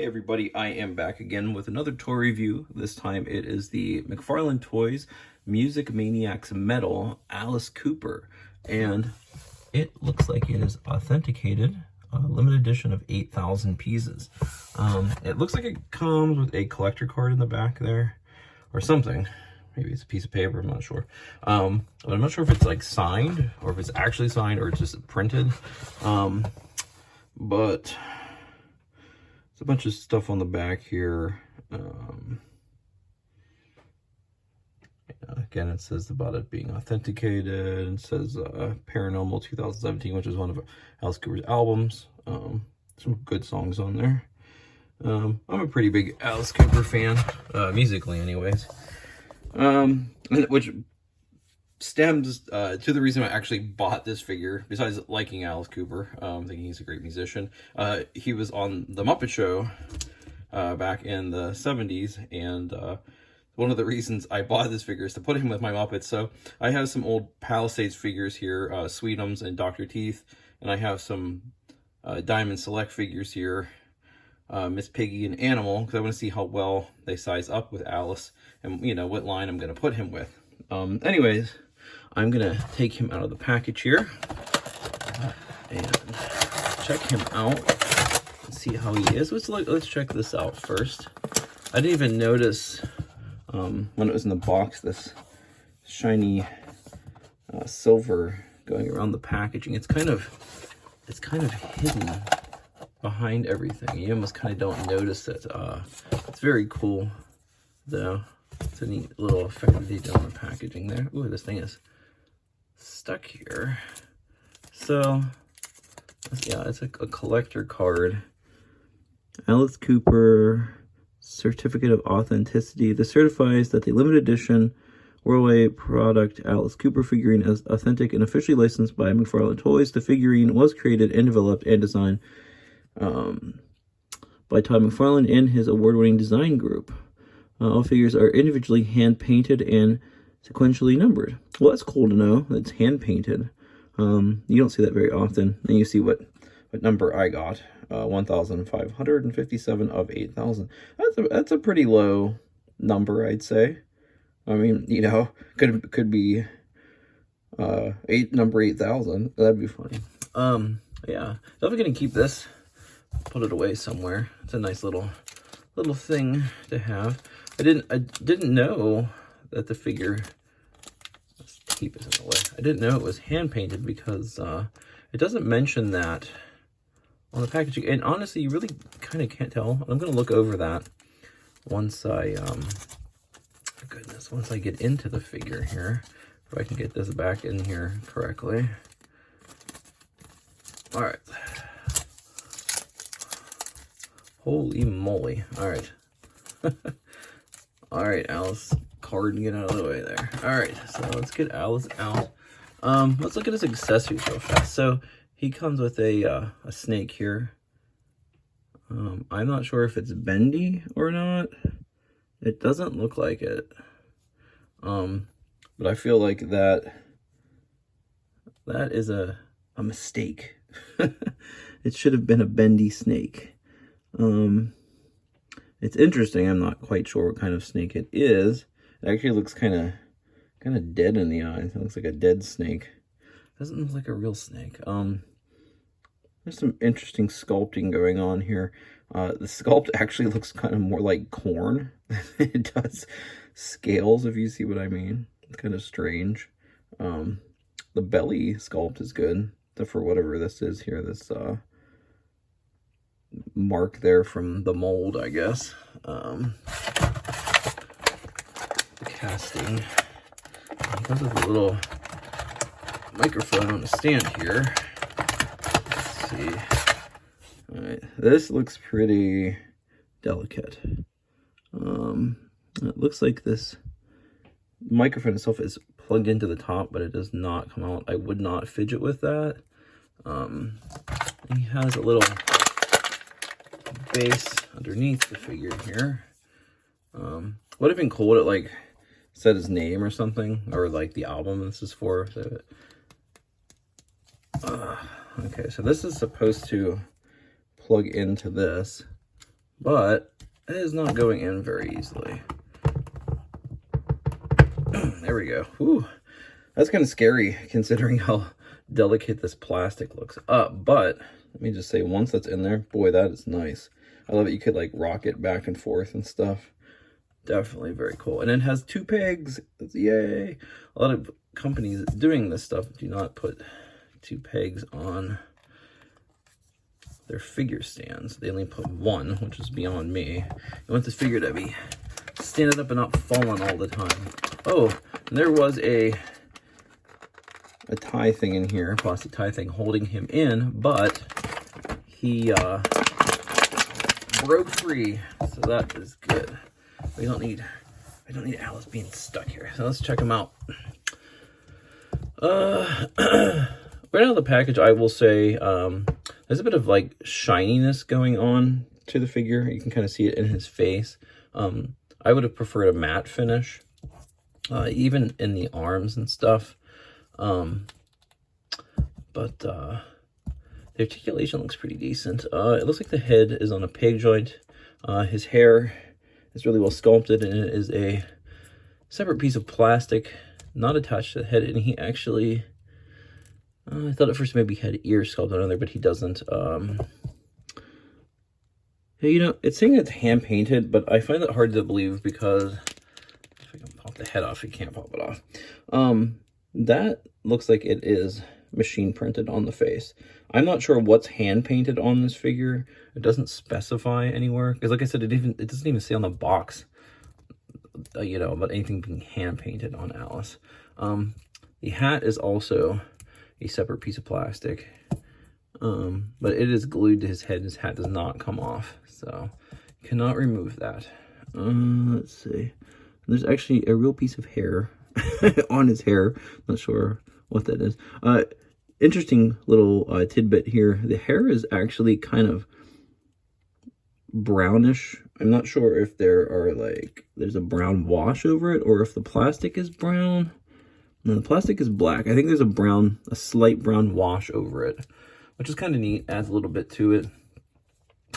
Hey everybody, I am back again with another toy review. This time it is the Mcfarlane Toys Music Maniacs Metal Alice Cooper. And it looks like it is authenticated, limited edition of 8,000 pieces. It looks like it comes with a collector card in the back there, or something. Maybe it's a piece of paper, I'm not sure. But I'm not sure if it's like signed, or if it's actually signed, or it's just printed. But a bunch of stuff on the back here. Again, it says about it being authenticated. It says Paranormal 2017, which is one of Alice Cooper's albums. Some good songs on there. I'm a pretty big Alice Cooper fan, musically anyways. Which stems to the reason I actually bought this figure, besides liking Alice Cooper, thinking he's a great musician. He was on the Muppet Show back in the 70s, and one of the reasons I bought this figure is to put him with my Muppets. So I have some old Palisades figures here, Sweetums and Dr. Teeth, and I have some Diamond Select figures here, Miss Piggy and Animal, because I want to see how well they size up with Alice, and you know what line I'm going to put him with. Anyways, I'm gonna take him out of the package here and check him out and see how he is. Let's check this out first. I didn't even notice when it was in the box, this shiny silver going around the packaging. It's kind of hidden behind everything. You almost kind of don't notice it. It's very cool though. It's a neat little effect that they did on the packaging there. Ooh, this thing is stuck here. So, yeah, it's a collector card. Alice Cooper Certificate of Authenticity. This certifies that the limited edition worldwide product Alice Cooper figurine is authentic and officially licensed by Mcfarlane Toys. The figurine was created and developed and designed by Todd McFarlane and his award-winning design group. All figures are individually hand-painted and sequentially numbered. Well, that's cool to know. It's hand-painted. You don't see that very often. And you see what number I got. 1,557 of 8,000. That's a pretty low number, I'd say. I mean, you know, could be number 8,000. That'd be funny. Yeah. Definitely gonna keep this. Put it away somewhere. It's a nice little thing to have. I didn't know that the figure, let's keep it in the way. I didn't know it was hand painted because it doesn't mention that on the packaging. And honestly, you really kind of can't tell. I'm gonna look over that once I once I get into the figure here, if I can get this back in here correctly. All right. Holy moly! All right. All right, Alice, card and get out of the way there. All right, so let's get Alice out. Let's look at his accessories real fast. So he comes with a snake here. I'm not sure if it's bendy or not. It doesn't look like it. But I feel like that is a mistake. It should have been a bendy snake. It's interesting. I'm not quite sure what kind of snake it is. It actually looks kind of dead in the eyes. It looks like a dead snake. Doesn't look like a real snake. There's some interesting sculpting going on here. The sculpt actually looks kind of more like corn than it does scales, if you see what I mean. It's kind of strange. The belly sculpt is good, except for whatever this is here. This mark there from the mold, I guess. The casting. It comes with a little microphone on the stand here. Let's see. All right, this looks pretty delicate. It looks like this microphone itself is plugged into the top, but it does not come out. I would not fidget with that. He has a little base underneath the figure here. Would have been cool to like said his name or something, or like the album this is for. So, okay, so this is supposed to plug into this, but it is not going in very easily. There we go. Whew. That's kind of scary considering how delicate this plastic looks. But let me just say, once that's in there, boy, that is nice. I love it. You could like rock it back and forth and stuff. Definitely very cool. And it has 2 pegs. Yay. A lot of companies doing this stuff do not put 2 pegs on their figure stands. They only put 1, which is beyond me. I want this figure to be standing up and not falling all the time. Oh, and there was a tie thing in here, plastic tie thing holding him in, but he broke free, so that is good. We don't need Alice being stuck here. So let's check him out. Right out of the package, I will say there's a bit of like shininess going on to the figure. You can kind of see it in his face. I would have preferred a matte finish, even in the arms and stuff. But the articulation looks pretty decent. It looks like the head is on a peg joint. His hair is really well sculpted, and it is a separate piece of plastic, not attached to the head. And he actually, I thought at first maybe he had ear sculpted on there, but he doesn't. You know, it's saying it's hand painted, but I find that hard to believe because if I can pop the head off, you can't pop it off. That looks like it is machine printed on the face. I'm not sure what's hand painted on this figure. It doesn't specify anywhere, because like I said, it doesn't even say on the box, you know, about anything being hand painted on Alice. The hat is also a separate piece of plastic, but it is glued to his head. His hat does not come off, so you cannot remove that. Let's see. There's actually a real piece of hair on his hair. Not sure what that is. Interesting little tidbit here. The hair is actually kind of brownish. I'm not sure if there's a brown wash over it, or if the plastic is brown. No, the plastic is black. I think there's a slight brown wash over it, which is kind of neat. Adds a little bit to it.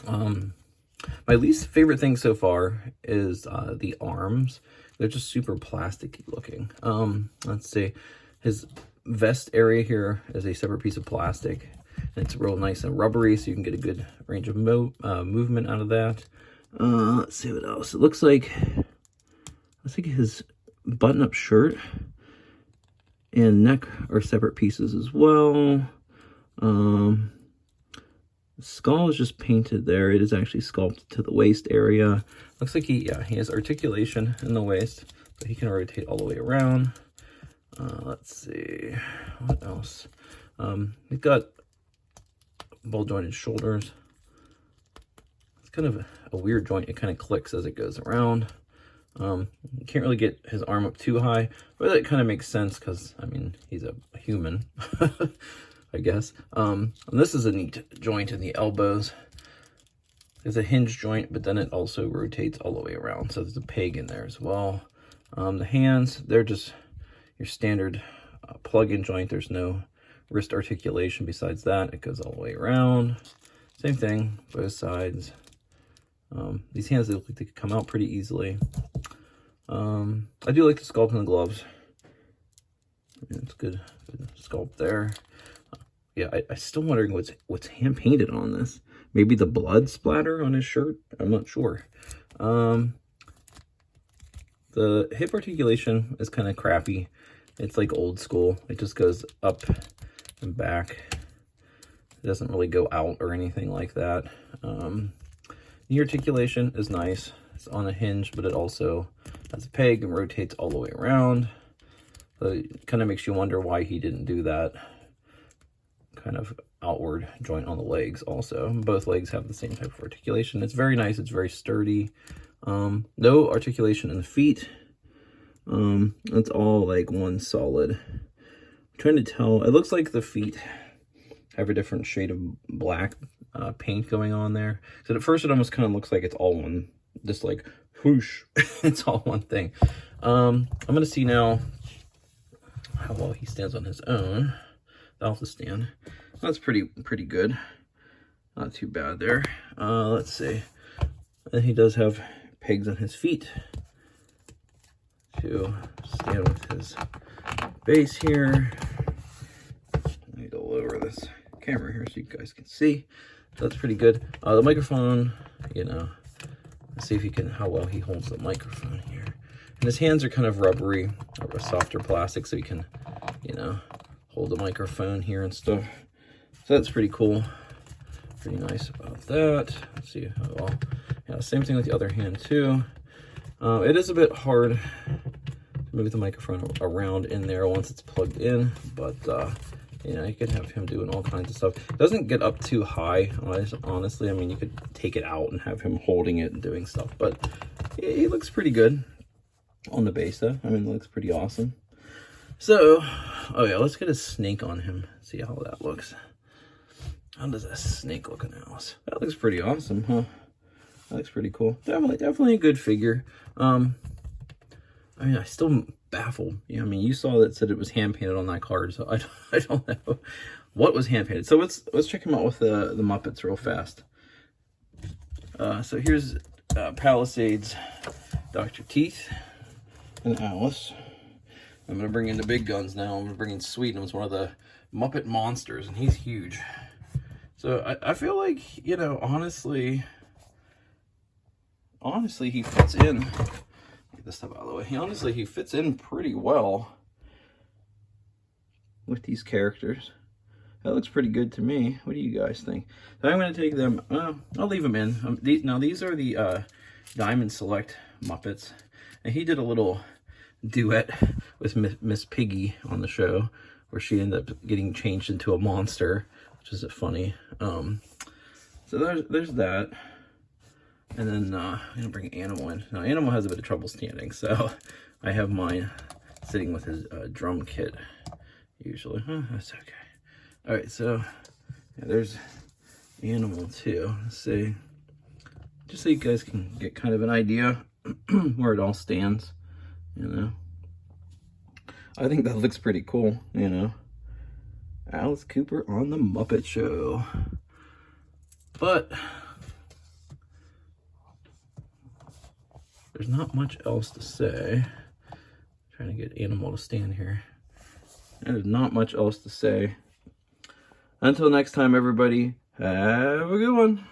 My least favorite thing so far is the arms. They're just super plasticky looking. Let's see. His vest area here is a separate piece of plastic, and it's real nice and rubbery, so you can get a good range of movement out of that. Let's see what else. It looks like his button-up shirt and neck are separate pieces as well. The skull is just painted there. It is actually sculpted to the waist area. Looks like he has articulation in the waist, so he can rotate all the way around. Let's see, what else? He's got ball jointed shoulders. It's kind of a weird joint. It kind of clicks as it goes around. You can't really get his arm up too high, but that kind of makes sense because, I mean, he's a human, I guess. And this is a neat joint in the elbows. There's a hinge joint, but then it also rotates all the way around, so there's a peg in there as well. The hands, they're just your standard plug-in joint. There's no wrist articulation besides that. It goes all the way around. Same thing, both sides. These hands, they look like they could come out pretty easily. I do like the sculpt in the gloves. It's good sculpt there. Yeah, I'm still wondering what's hand painted on this. Maybe the blood splatter on his shirt? I'm not sure. The hip articulation is kind of crappy. It's like old school. It just goes up and back. It doesn't really go out or anything like that. The articulation is nice. It's on a hinge, but it also has a peg and rotates all the way around. So it kind of makes you wonder why he didn't do that kind of outward joint on the legs also. Both legs have the same type of articulation. It's very nice. It's very sturdy. No articulation in the feet. It's all like one solid. I'm trying to tell. It looks like the feet have a different shade of black paint going on there. So at first it almost kind of looks like it's all one, just like whoosh. It's all one thing. I'm gonna see now how well he stands on his own. The alpha stand. That's pretty good. Not too bad there. Let's see. And he does have pegs on his feet to stand with his base here. Let me go over this camera here so you guys can see. That's pretty good. The microphone, you know, let's see if he can, how well he holds the microphone here. And his hands are kind of rubbery, or a softer plastic, so he can, you know, hold the microphone here and stuff. So that's pretty cool. Pretty nice about that. Let's see how well. Yeah, same thing with the other hand too. It is a bit hard to move the microphone around in there once it's plugged in, but you know, you could have him doing all kinds of stuff. It doesn't get up too high, honestly. I mean, you could take it out and have him holding it and doing stuff, but he looks pretty good on the base though. I mean, it looks pretty awesome. So, oh yeah, let's get a snake on him. See how that looks. How does a snake look in Alice? That looks pretty awesome, huh? That looks pretty cool. Definitely a good figure. I mean, I still baffled. You know, I mean, you saw that said it was hand painted on that card, so I don't know what was hand painted. So let's check him out with the Muppets real fast. So here's Palisades, Dr. Teeth, and Alice. I'm gonna bring in the big guns now. I'm gonna bring in Sweetums, one of the Muppet monsters, and he's huge. So I feel like, you know, honestly, he fits in. Get this stuff out of the way. He fits in pretty well with these characters. That looks pretty good to me. What do you guys think? So I'm going to take them. I'll leave them in. Now these are the Diamond Select Muppets, and he did a little duet with Miss Piggy on the show, where she ended up getting changed into a monster, which is funny. So there's that. And then I'm going to bring Animal in. Now, Animal has a bit of trouble standing, so I have mine sitting with his drum kit, usually. That's okay. All right, so yeah, there's Animal, too. Let's see. Just so you guys can get kind of an idea where it all stands, you know. I think that looks pretty cool, you know. Alice Cooper on the Muppet Show. But there's not much else to say. I'm trying to get Animal to stand here. There's not much else to say. Until next time, everybody, have a good one.